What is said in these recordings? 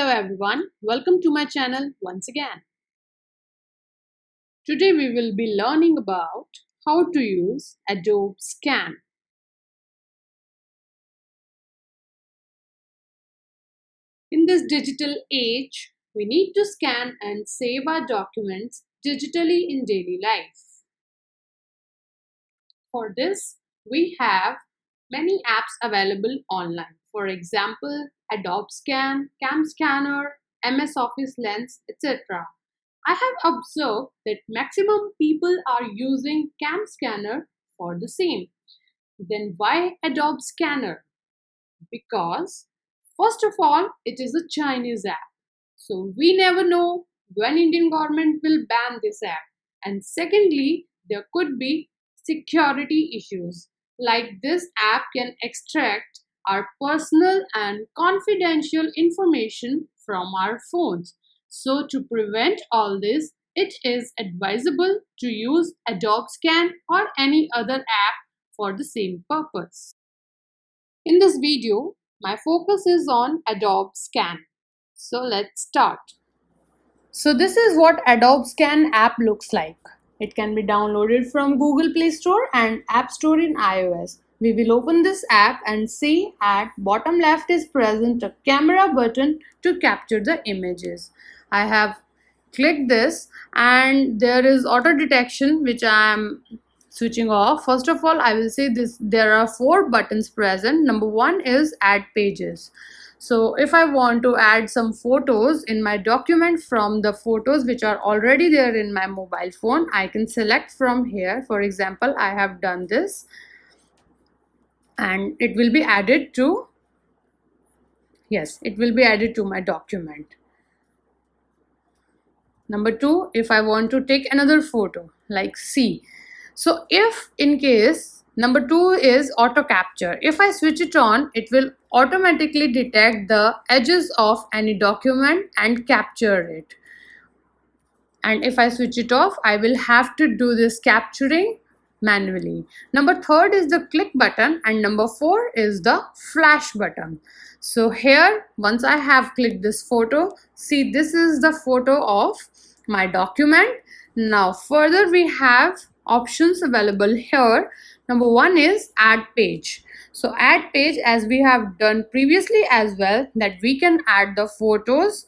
Hello everyone, welcome to my channel once again. Today we will be learning about how to use Adobe Scan. In this digital age, we need to scan and save our documents digitally in daily life. For this, we have many apps available online. For example, Adobe Scan, CAMScanner, MS Office Lens, etc. I have observed that maximum people are using CAMScanner for the same. Then why Adobe Scanner? Because first of all, it is a Chinese app. So we never know when Indian government will ban this app. And secondly, there could be security issues. Like this app can extract our personal and confidential information from our phones. So to prevent all this, it is advisable to use Adobe Scan or any other app for the same purpose. In this video, my focus is on Adobe Scan. So let's start. So this is what Adobe Scan app looks like. It can be downloaded from Google Play Store and App Store in iOS. We will open this app and see at bottom left is present a camera button to capture the images. I have clicked this and there is auto detection which I am switching off. First of all, I will say this: there are 4 buttons present. Number 1 is add pages. So if I want to add some photos in my document from the photos which are already there in my mobile phone, I can select from here. For example, I have done this and it will be added to, yes, it will be added to my document. Number 2, if I want to take another photo like C. So if in case number 2 is auto capture. If I switch it on, it will automatically detect the edges of any document and capture it. And if I switch it off, I will have to do this capturing manually. Number 3 is the click button and number 4 is the flash button. So here, once I have clicked this photo, see, this is the photo of my document. Now further we have options available here. Number 1 is add page. So add page, as we have done previously as well, that we can add the photos,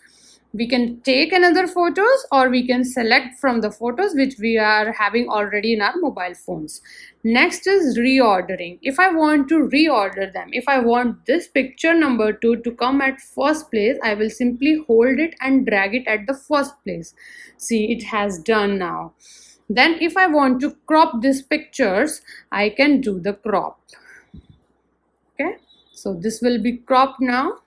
we can take another photos, or we can select from the photos which we are having already in our mobile phones. Next is reordering. If I want to reorder them, if I want this picture number 2 to come at first place, I will simply hold it and drag it at the first place. See, it has done now. Then if I want to crop these pictures, I can do the crop. Okay, so this will be cropped now.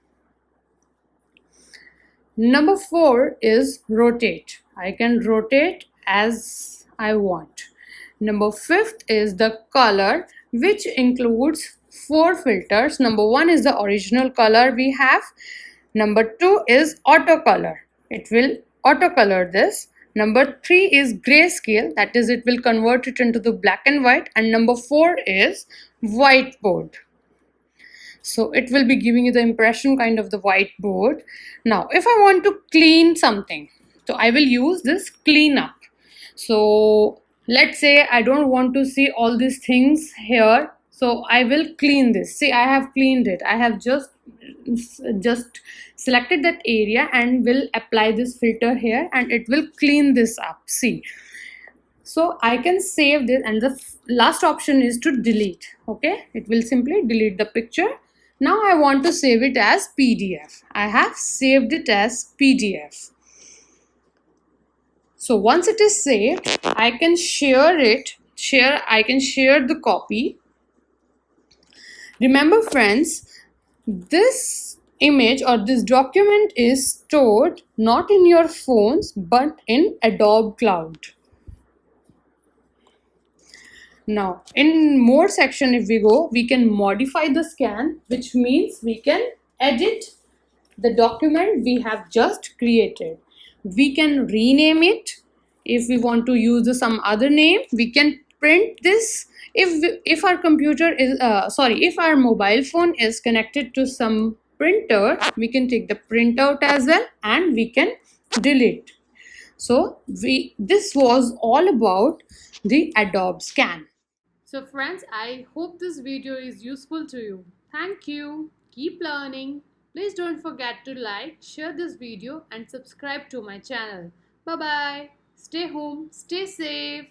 Number 4 is rotate. I can rotate as I want. Number 5th is the color, which includes 4 filters. Number 1 is the original color we have. Number 2 is auto color. It will auto color this. Number 3 is grayscale, that is, it will convert it into the black and white. And number 4 is whiteboard. So it will be giving you the impression kind of the whiteboard. Now if I want to clean something, so I will use this clean up. So let's say I don't want to see all these things here, so I will clean this. See, I have cleaned it. I have just selected that area and will apply this filter here and it will clean this up. See, so I can save this, and the last option is to delete. Okay, it will simply delete the picture. Now I want to save it as PDF. I have saved it as PDF. So once it is saved, I can share it. I can share the copy. Remember friends, this image or this document is stored not in your phones but in Adobe Cloud. Now in more section, if we go, we can modify the scan, which means we can edit the document we have just created. We can rename it. If we want to use some other name, we can print this. If our computer is if our mobile phone is connected to some printer, we can take the printout as well and we can delete. So this was all about the Adobe Scan. So friends, I hope this video is useful to you. Thank you. Keep learning. Please don't forget to like, share this video and subscribe to my channel. Bye bye. Stay home, stay safe.